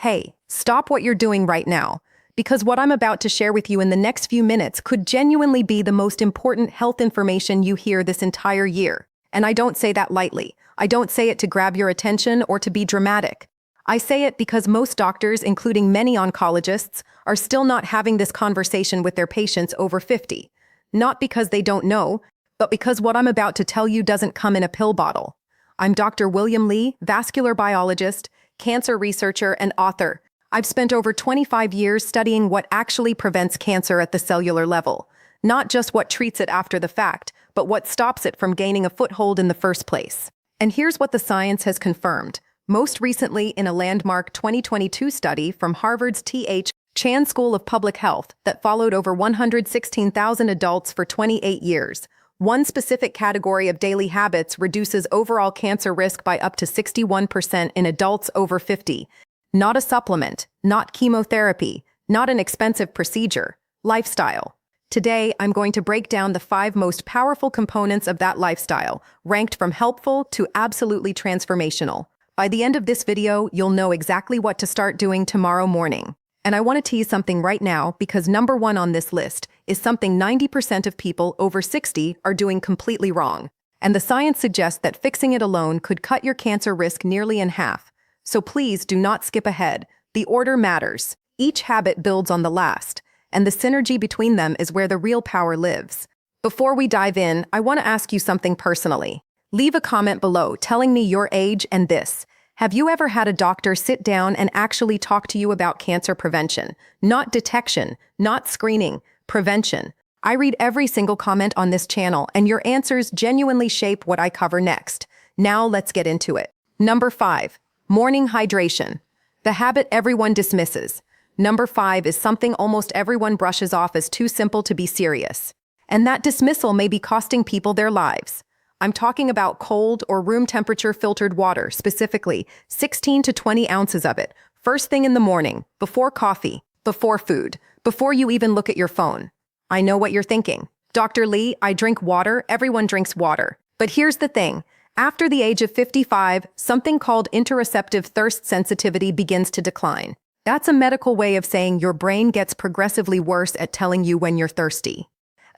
Hey, stop what you're doing right now, because what I'm about to share with you in the next few minutes could genuinely be the most important health information you hear this entire year. And I don't say that lightly. I don't say it to grab your attention or to be dramatic. I say it because most doctors, including many oncologists, are still not having this conversation with their patients over 50. Not because they don't know, but because what I'm about to tell you doesn't come in a pill bottle. I'm Dr. William Lee, vascular biologist, cancer researcher, and author. I've spent over 25 years studying what actually prevents cancer at the cellular level. Not just what treats it after the fact, but what stops it from gaining a foothold in the first place. And here's what the science has confirmed. Most recently in a landmark 2022 study from Harvard's T.H. Chan School of Public Health that followed over 116,000 adults for 28 years. One specific category of daily habits reduces overall cancer risk by up to 61% in adults over 50. Not a supplement, not chemotherapy, not an expensive procedure. Lifestyle. Today, I'm going to break down the 5 most powerful components of that lifestyle, ranked from helpful to absolutely transformational. By the end of this video, you'll know exactly what to start doing tomorrow morning. And I want to tease something right now because number 1 on this list is something 90% of people over 60 are doing completely wrong. And the science suggests that fixing it alone could cut your cancer risk nearly in half. So please do not skip ahead. The order matters. Each habit builds on the last, and the synergy between them is where the real power lives. Before we dive in, I want to ask you something personally. Leave a comment below telling me your age and this. Have you ever had a doctor sit down and actually talk to you about cancer prevention? Not detection, not screening, prevention. I read every single comment on this channel, and your answers genuinely shape what I cover next. Now let's get into it. Number 5, morning hydration. The habit everyone dismisses. Number 5 is something almost everyone brushes off as too simple to be serious. And that dismissal may be costing people their lives. I'm talking about cold or room temperature filtered water, specifically 16 to 20 ounces of it, first thing in the morning, before coffee, before food, before you even look at your phone. I know what you're thinking. Dr. Lee, I drink water, everyone drinks water. But here's the thing. After the age of 55, something called interoceptive thirst sensitivity begins to decline. That's a medical way of saying your brain gets progressively worse at telling you when you're thirsty.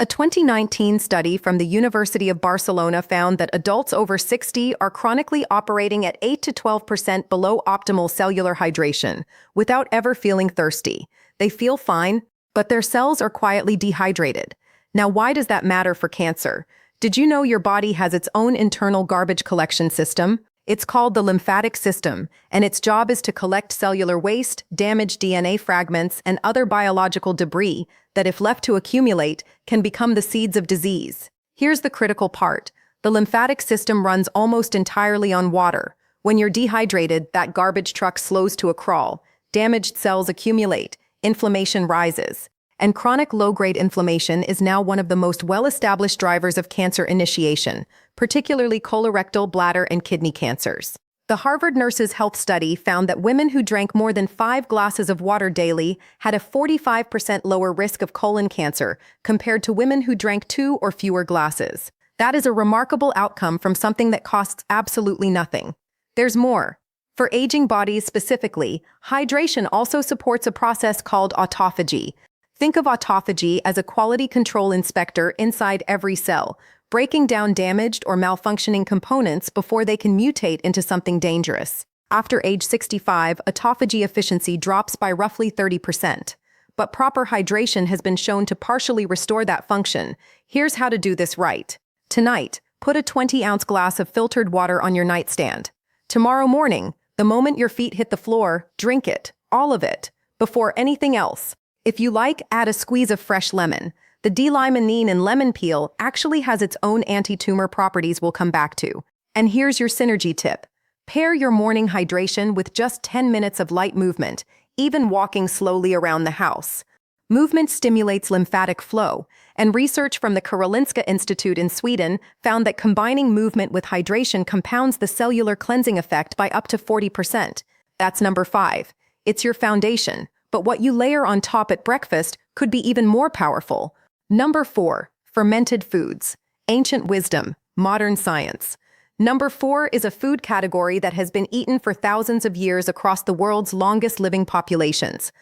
A 2019 study from the University of Barcelona found that adults over 60 are chronically operating at 8 to 12% below optimal cellular hydration, without ever feeling thirsty. They feel fine, but their cells are quietly dehydrated. Now, why does that matter for cancer? Did you know your body has its own internal garbage collection system? It's called the lymphatic system, and its job is to collect cellular waste, damaged DNA fragments, and other biological debris that, if left to accumulate, can become the seeds of disease. Here's the critical part. The lymphatic system runs almost entirely on water. When you're dehydrated, that garbage truck slows to a crawl. Damaged cells accumulate, inflammation rises. And chronic low-grade inflammation is now one of the most well-established drivers of cancer initiation, particularly colorectal, bladder, and kidney cancers. The Harvard Nurses' Health Study found that women who drank more than 5 glasses of water daily had a 45% lower risk of colon cancer compared to women who drank 2 or fewer glasses. That is a remarkable outcome from something that costs absolutely nothing. There's more. For aging bodies specifically, hydration also supports a process called autophagy. Think of autophagy as a quality control inspector inside every cell, breaking down damaged or malfunctioning components before they can mutate into something dangerous. After age 65, autophagy efficiency drops by roughly 30%. But proper hydration has been shown to partially restore that function. Here's how to do this right. Tonight, put a 20-ounce glass of filtered water on your nightstand. Tomorrow morning, the moment your feet hit the floor, drink it, all of it, before anything else. If you like, add a squeeze of fresh lemon. The D-limonene in lemon peel actually has its own anti-tumor properties we'll come back to. And here's your synergy tip. Pair your morning hydration with just 10 minutes of light movement, even walking slowly around the house. Movement stimulates lymphatic flow, and research from the Karolinska Institute in Sweden found that combining movement with hydration compounds the cellular cleansing effect by up to 40%. That's number 5. It's your foundation. But what you layer on top at breakfast could be even more powerful. Number 4, fermented foods. Ancient wisdom, modern science. Number 4 is a food category that has been eaten for thousands of years across the world's longest living populations.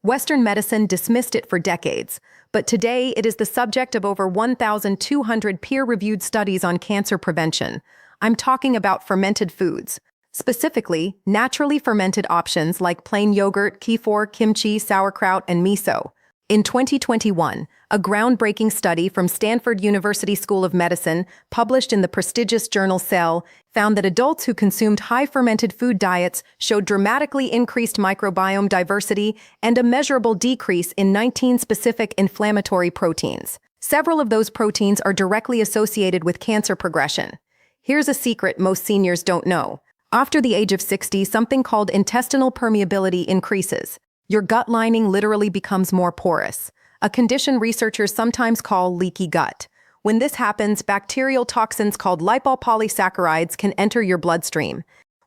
Western medicine dismissed it for decades, but today it is the subject of over 1,200 peer-reviewed studies on cancer prevention. I'm talking about fermented foods. Specifically, naturally fermented options like plain yogurt, kefir, kimchi, sauerkraut, and miso. In 2021, a groundbreaking study from Stanford University School of Medicine, published in the prestigious journal Cell, found that adults who consumed high-fermented food diets showed dramatically increased microbiome diversity and a measurable decrease in 19 specific inflammatory proteins. Several of those proteins are directly associated with cancer progression. Here's a secret most seniors don't know. After the age of 60, something called intestinal permeability increases. Your gut lining literally becomes more porous, a condition researchers sometimes call leaky gut. When this happens, bacterial toxins called lipopolysaccharides can enter your bloodstream.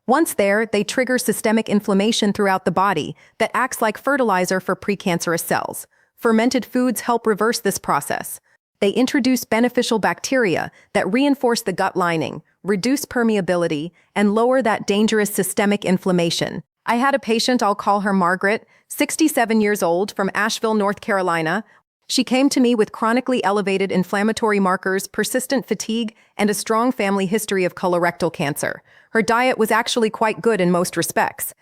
Once there, they trigger systemic inflammation throughout the body that acts like fertilizer for precancerous cells. Fermented foods help reverse this process. They introduce beneficial bacteria that reinforce the gut lining, reduce permeability, and lower that dangerous systemic inflammation. I had a patient, I'll call her Margaret, 67 years old, from Asheville, North Carolina. She came to me with chronically elevated inflammatory markers, persistent fatigue, and a strong family history of colorectal cancer. Her diet was actually quite good in most respects.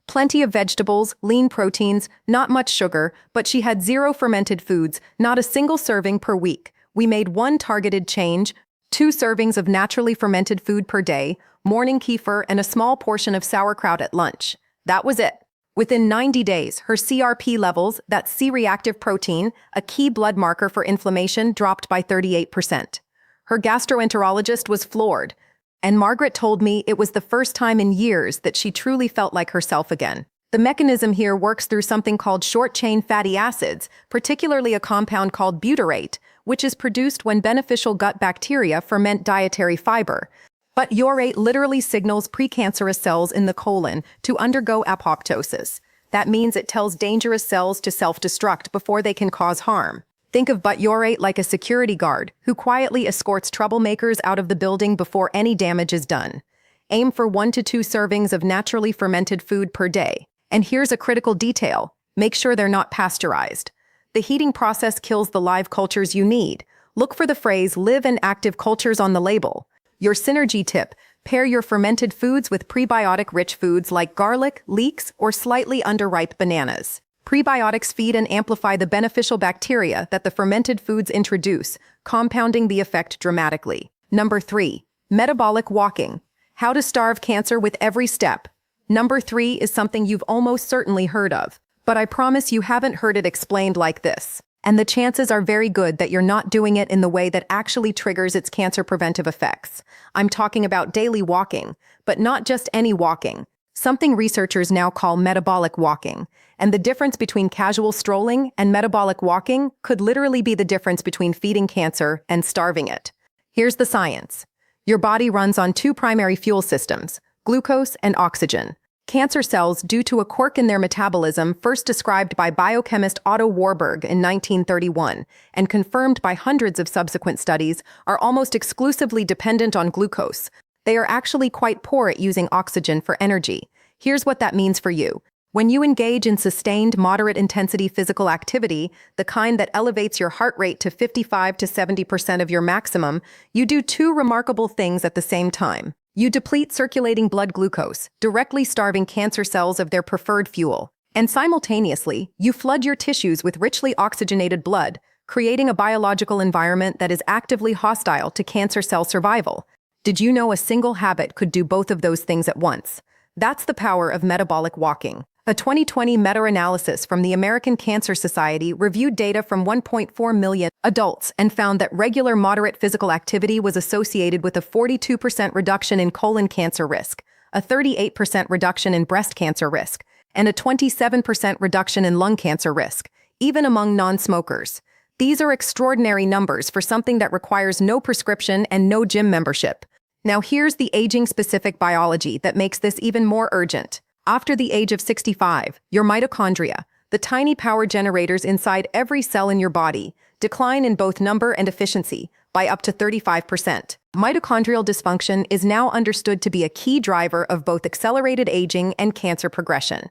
Plenty of vegetables, lean proteins, not much sugar, but she had 0 fermented foods, not a single serving per week. We made one targeted change: 2 servings of naturally fermented food per day, morning kefir, and a small portion of sauerkraut at lunch. That was it. Within 90 days, her CRP levels, that C-reactive protein, a key blood marker for inflammation, dropped by 38%. Her gastroenterologist was floored, and Margaret told me it was the first time in years that she truly felt like herself again. The mechanism here works through something called short-chain fatty acids, particularly a compound called butyrate, which is produced when beneficial gut bacteria ferment dietary fiber. But butyrate literally signals precancerous cells in the colon to undergo apoptosis. That means it tells dangerous cells to self-destruct before they can cause harm. Think of butyrate like a security guard who quietly escorts troublemakers out of the building before any damage is done. Aim for 1 to 2 servings of naturally fermented food per day. And here's a critical detail: make sure they're not pasteurized. The heating process kills the live cultures you need. Look for the phrase "live and active cultures" on the label. Your synergy tip: pair your fermented foods with prebiotic-rich foods like garlic, leeks, or slightly underripe bananas. Prebiotics feed and amplify the beneficial bacteria that the fermented foods introduce, compounding the effect dramatically. Number 3. Metabolic walking. How to starve cancer with every step. Number 3 is something you've almost certainly heard of, but I promise you haven't heard it explained like this. And the chances are very good that you're not doing it in the way that actually triggers its cancer preventive effects. I'm talking about daily walking, but not just any walking. Something researchers now call metabolic walking. And the difference between casual strolling and metabolic walking could literally be the difference between feeding cancer and starving it. Here's the science. Your body runs on 2 primary fuel systems: glucose and oxygen. Cancer cells, due to a quirk in their metabolism first described by biochemist Otto Warburg in 1931 and confirmed by hundreds of subsequent studies, are almost exclusively dependent on glucose. They are actually quite poor at using oxygen for energy. Here's what that means for you. When you engage in sustained, moderate-intensity physical activity, the kind that elevates your heart rate to 55 to 70% of your maximum, you do 2 remarkable things at the same time. You deplete circulating blood glucose, directly starving cancer cells of their preferred fuel. And simultaneously, you flood your tissues with richly oxygenated blood, creating a biological environment that is actively hostile to cancer cell survival. Did you know a single habit could do both of those things at once? That's the power of metabolic walking. A 2020 meta-analysis from the American Cancer Society reviewed data from 1.4 million adults and found that regular moderate physical activity was associated with a 42% reduction in colon cancer risk, a 38% reduction in breast cancer risk, and a 27% reduction in lung cancer risk, even among non-smokers. These are extraordinary numbers for something that requires no prescription and no gym membership. Now here's the aging-specific biology that makes this even more urgent. After the age of 65, your mitochondria, the tiny power generators inside every cell in your body, decline in both number and efficiency by up to 35%. Mitochondrial dysfunction is now understood to be a key driver of both accelerated aging and cancer progression.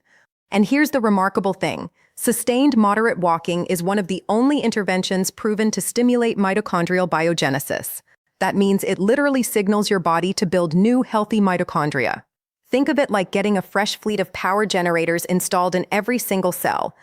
And here's the remarkable thing. Sustained moderate walking is one of the only interventions proven to stimulate mitochondrial biogenesis. That means it literally signals your body to build new, healthy mitochondria. Think of it like getting a fresh fleet of power generators installed in every single cell.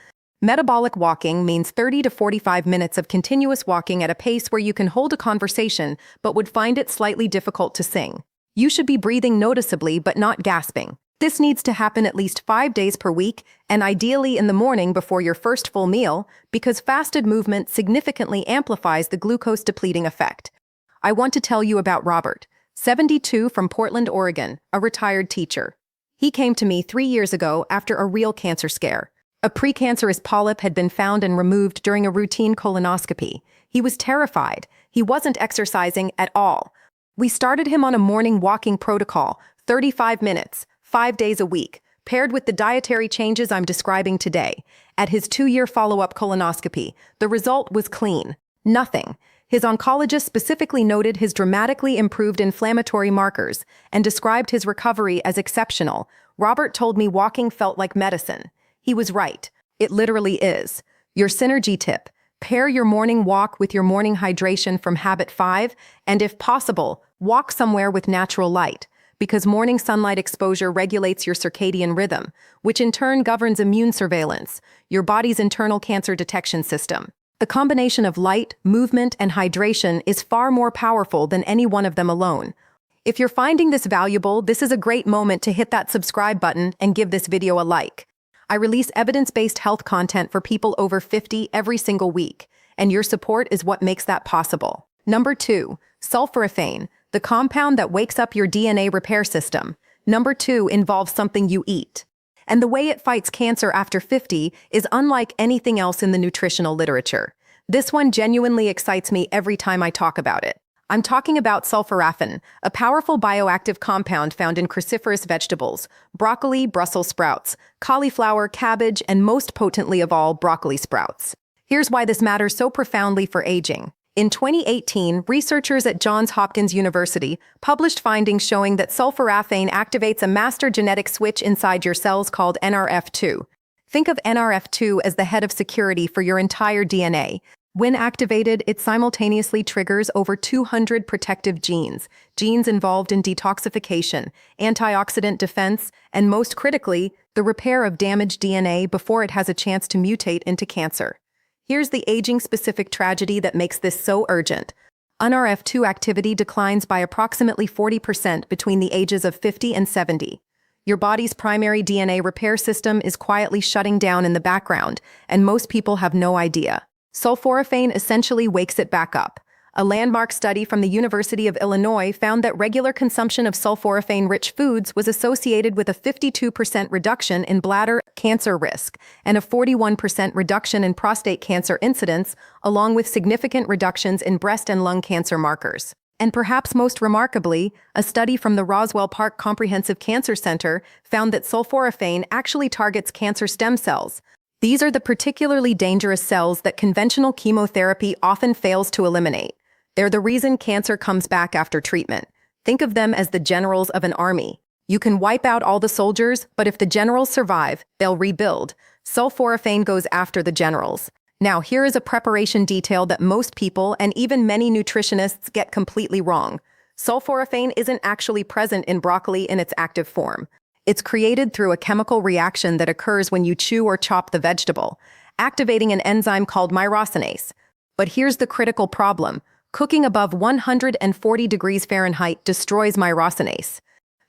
Metabolic walking means 30 to 45 minutes of continuous walking at a pace where you can hold a conversation but would find it slightly difficult to sing. You should be breathing noticeably but not gasping. This needs to happen at least 5 days per week, and ideally in the morning before your first full meal, because fasted movement significantly amplifies the glucose-depleting effect. I want to tell you about Robert, 72, from Portland, Oregon, a retired teacher. He came to me 3 years ago after a real cancer scare. A precancerous polyp had been found and removed during a routine colonoscopy. He was terrified. He wasn't exercising at all. We started him on a morning walking protocol, 35 minutes, 5 days a week, paired with the dietary changes I'm describing today. At his 2-year follow-up colonoscopy, the result was clean. Nothing. His oncologist specifically noted his dramatically improved inflammatory markers and described his recovery as exceptional. Robert told me walking felt like medicine. He was right. It literally is. Your synergy tip: pair your morning walk with your morning hydration from habit 5, and if possible, walk somewhere with natural light, because morning sunlight exposure regulates your circadian rhythm, which in turn governs immune surveillance, your body's internal cancer detection system. The combination of light, movement, and hydration is far more powerful than any one of them alone. If you're finding this valuable, this is a great moment to hit that subscribe button and give this video a like. I release evidence-based health content for people over 50 every single week, and your support is what makes that possible. Number 2, sulforaphane, the compound that wakes up your DNA repair system. Number 2 involves something you eat. And the way it fights cancer after 50 is unlike anything else in the nutritional literature. This one genuinely excites me every time I talk about it. I'm talking about sulforaphane, a powerful bioactive compound found in cruciferous vegetables, broccoli, Brussels sprouts, cauliflower, cabbage, and most potently of all, broccoli sprouts. Here's why this matters so profoundly for aging. In 2018, researchers at Johns Hopkins University published findings showing that sulforaphane activates a master genetic switch inside your cells called NRF2. Think of NRF2 as the head of security for your entire DNA. When activated, it simultaneously triggers over 200 protective genes involved in detoxification, antioxidant defense, and most critically, the repair of damaged DNA before it has a chance to mutate into cancer. Here's the aging-specific tragedy that makes this so urgent. NRF2 activity declines by approximately 40% between the ages of 50 and 70. Your body's primary DNA repair system is quietly shutting down in the background, and most people have no idea. Sulforaphane essentially wakes it back up. A landmark study from the University of Illinois found that regular consumption of sulforaphane-rich foods was associated with a 52% reduction in bladder cancer risk and a 41% reduction in prostate cancer incidence, along with significant reductions in breast and lung cancer markers. And perhaps most remarkably, a study from the Roswell Park Comprehensive Cancer Center found that sulforaphane actually targets cancer stem cells. These are the particularly dangerous cells that conventional chemotherapy often fails to eliminate. They're the reason cancer comes back after treatment. Think of them as the generals of an army. You can wipe out all the soldiers, but if the generals survive, they'll rebuild. Sulforaphane goes after the generals. Now, here is a preparation detail that most people, and even many nutritionists, get completely wrong. Sulforaphane isn't actually present in broccoli in its active form. It's created through a chemical reaction that occurs when you chew or chop the vegetable, activating an enzyme called myrosinase. But here's the critical problem. Cooking above 140 degrees Fahrenheit destroys myrosinase.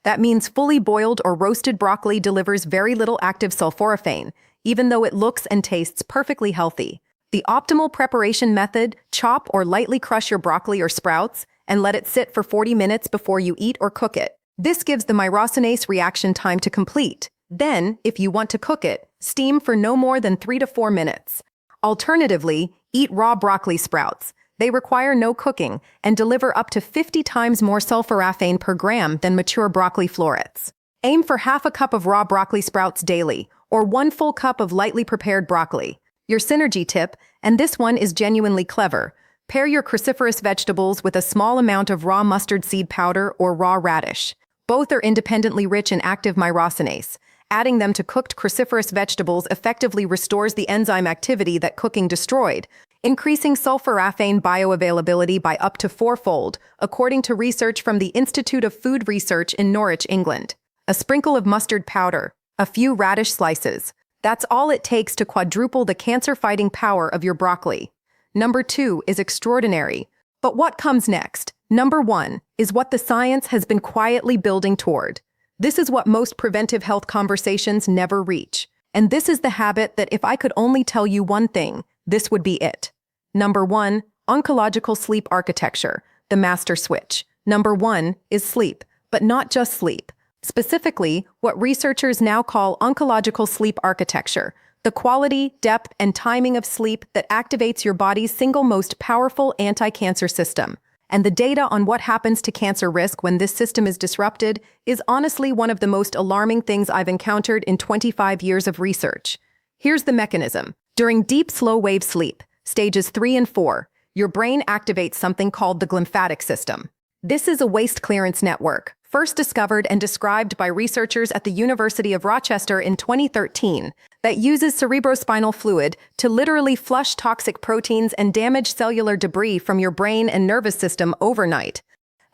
That means fully boiled or roasted broccoli delivers very little active sulforaphane, even though it looks and tastes perfectly healthy. The optimal preparation method: chop or lightly crush your broccoli or sprouts and let it sit for 40 minutes before you eat or cook it. This gives the myrosinase reaction time to complete. Then, if you want to cook it, steam for no more than 3 to 4 minutes. Alternatively, eat raw broccoli sprouts. They require no cooking and deliver up to 50 times more sulforaphane per gram than mature broccoli florets. Aim for half a cup of raw broccoli sprouts daily, or 1 full cup of lightly prepared broccoli. Your synergy tip, and this one is genuinely clever: Pair your cruciferous vegetables with a small amount of raw mustard seed powder or raw radish. Both are independently rich in active myrosinase. Adding them to cooked cruciferous vegetables effectively restores the enzyme activity that cooking destroyed, increasing sulforaphane bioavailability by up to 4-fold, according to research from the Institute of Food Research in Norwich, England. A sprinkle of mustard powder, a few radish slices. That's all it takes to quadruple the cancer-fighting power of your broccoli. Number 2 is extraordinary. But what comes next? Number 1 is what the science has been quietly building toward. This is what most preventive health conversations never reach. And this is the habit that if I could only tell you one thing, this would be it. Number 1, oncological sleep architecture, the master switch. Number 1 is sleep, but not just sleep. Specifically, what researchers now call oncological sleep architecture, the quality, depth, and timing of sleep that activates your body's single most powerful anti-cancer system. And the data on what happens to cancer risk when this system is disrupted is honestly one of the most alarming things I've encountered in 25 years of research. Here's the mechanism. During deep slow-wave sleep, stages 3 and 4, your brain activates something called the glymphatic system. This is a waste clearance network, first discovered and described by researchers at the University of Rochester in 2013, that uses cerebrospinal fluid to literally flush toxic proteins and damaged cellular debris from your brain and nervous system overnight.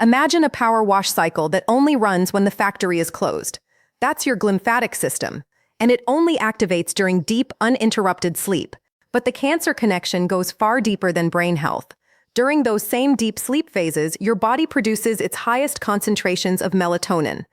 Imagine a power wash cycle that only runs when the factory is closed. That's your glymphatic system, and it only activates during deep, uninterrupted sleep. But the cancer connection goes far deeper than brain health. During those same deep sleep phases, your body produces its highest concentrations of melatonin.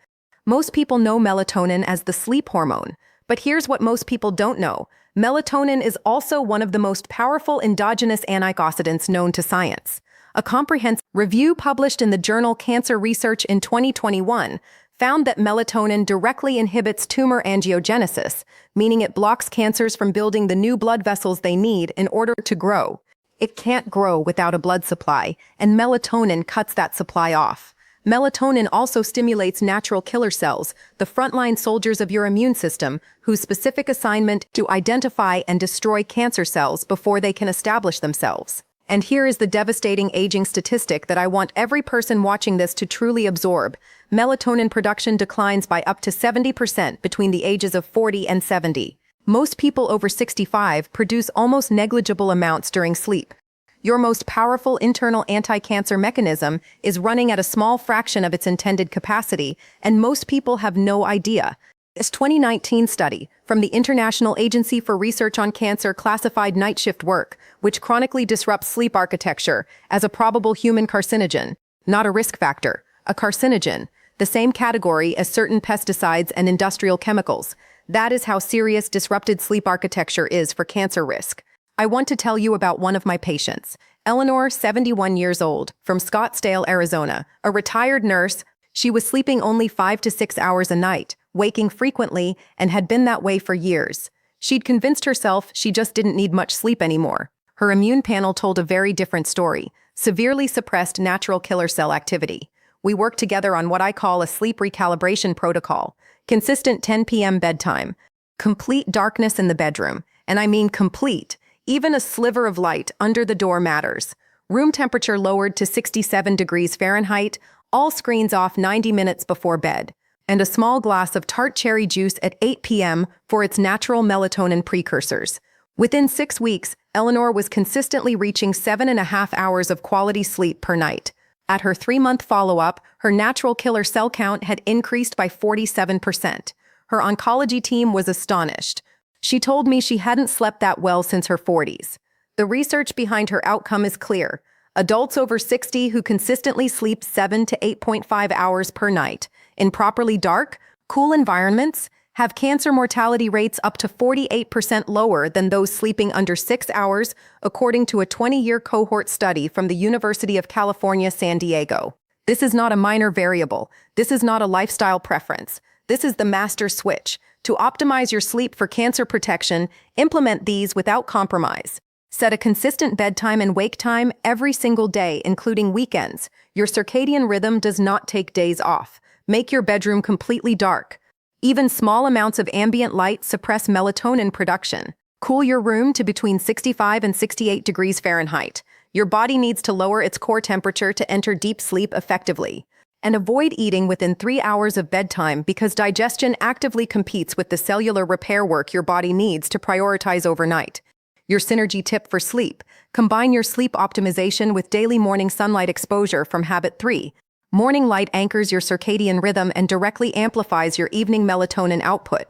Most people know melatonin as the sleep hormone, but here's what most people don't know. Melatonin is also one of the most powerful endogenous antioxidants known to science. A comprehensive review published in the journal Cancer Research in 2021 found that melatonin directly inhibits tumor angiogenesis, meaning it blocks cancers from building the new blood vessels they need in order to grow. It can't grow without a blood supply, and melatonin cuts that supply off. Melatonin also stimulates natural killer cells, the frontline soldiers of your immune system, whose specific assignment to identify and destroy cancer cells before they can establish themselves. And here is the devastating aging statistic that I want every person watching this to truly absorb. Melatonin production declines by up to 70% between the ages of 40 and 70. Most people over 65 produce almost negligible amounts during sleep. Your most powerful internal anti-cancer mechanism is running at a small fraction of its intended capacity, and most people have no idea. This 2019 study from the International Agency for Research on Cancer classified night shift work, which chronically disrupts sleep architecture, as a probable human carcinogen, not a risk factor, a carcinogen, the same category as certain pesticides and industrial chemicals. That is how serious disrupted sleep architecture is for cancer risk. I want to tell you about one of my patients, Eleanor, 71 years old, from Scottsdale, Arizona, a retired nurse. She was sleeping only 5 to 6 hours a night, waking frequently, and had been that way for years. She'd convinced herself she just didn't need much sleep anymore. Her immune panel told a very different story, severely suppressed natural killer cell activity. We worked together on what I call a sleep recalibration protocol, consistent 10 p.m. bedtime, complete darkness in the bedroom, and I mean complete. Even a sliver of light under the door matters. Room temperature lowered to 67 degrees Fahrenheit, all screens off 90 minutes before bed, and a small glass of tart cherry juice at 8 p.m. for its natural melatonin precursors. Within 6 weeks, Eleanor was consistently reaching 7.5 hours of quality sleep per night. At her 3-month follow-up, her natural killer cell count had increased by 47%. Her oncology team was astonished. She told me she hadn't slept that well since her 40s. The research behind her outcome is clear. Adults over 60 who consistently sleep 7 to 8.5 hours per night in properly dark, cool environments have cancer mortality rates up to 48% lower than those sleeping under 6 hours, according to a 20-year cohort study from the University of California, San Diego. This is not a minor variable. This is not a lifestyle preference. This is the master switch. To optimize your sleep for cancer protection, implement these without compromise. Set a consistent bedtime and wake time every single day, including weekends. Your circadian rhythm does not take days off. Make your bedroom completely dark. Even small amounts of ambient light suppress melatonin production. Cool your room to between 65 and 68 degrees Fahrenheit. Your body needs to lower its core temperature to enter deep sleep effectively. And avoid eating within 3 hours of bedtime because digestion actively competes with the cellular repair work your body needs to prioritize overnight. Your synergy tip for sleep: combine your sleep optimization with daily morning sunlight exposure from habit 3. Morning light anchors your circadian rhythm and directly amplifies your evening melatonin output.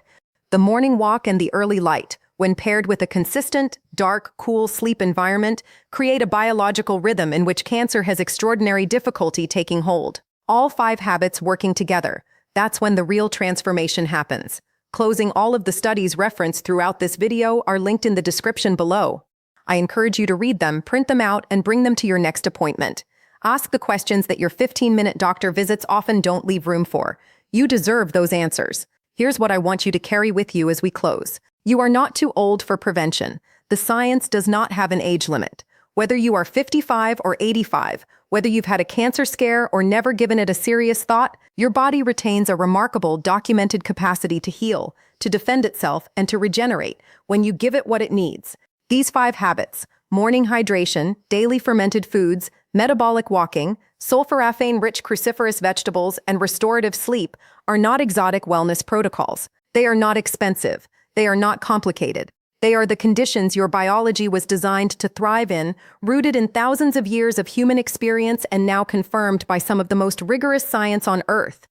The morning walk and the early light, when paired with a consistent, dark, cool sleep environment, create a biological rhythm in which cancer has extraordinary difficulty taking hold. All 5 habits working together. That's when the real transformation happens. Closing all of the studies referenced throughout this video are linked in the description below. I encourage you to read them, print them out, and bring them to your next appointment. Ask the questions that your 15-minute doctor visits often don't leave room for. You deserve those answers. Here's what I want you to carry with you as we close. You are not too old for prevention. The science does not have an age limit. Whether you are 55 or 85, whether you've had a cancer scare or never given it a serious thought, your body retains a remarkable documented capacity to heal, to defend itself, and to regenerate when you give it what it needs. These 5 habits: morning hydration, daily fermented foods, metabolic walking, sulforaphane-rich cruciferous vegetables, and restorative sleep, are not exotic wellness protocols. They are not expensive. They are not complicated. They are the conditions your biology was designed to thrive in, rooted in thousands of years of human experience and now confirmed by some of the most rigorous science on Earth.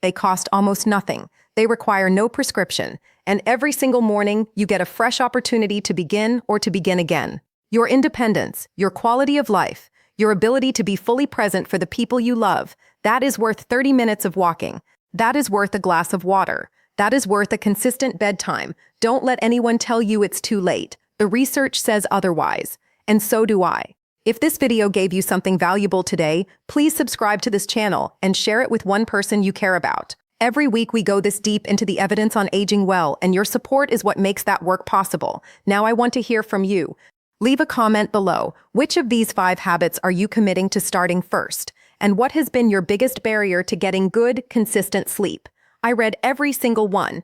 They cost almost nothing. They require no prescription. And every single morning, you get a fresh opportunity to begin or to begin again. Your independence, your quality of life, your ability to be fully present for the people you love, that is worth 30 minutes of walking. That is worth a glass of water. That is worth a consistent bedtime. Don't let anyone tell you it's too late. The research says otherwise. And so do I. If this video gave you something valuable today, please subscribe to this channel and share it with one person you care about. Every week we go this deep into the evidence on aging well, and your support is what makes that work possible. Now I want to hear from you. Leave a comment below. Which of these 5 habits are you committing to starting first? And what has been your biggest barrier to getting good, consistent sleep? I read every single one.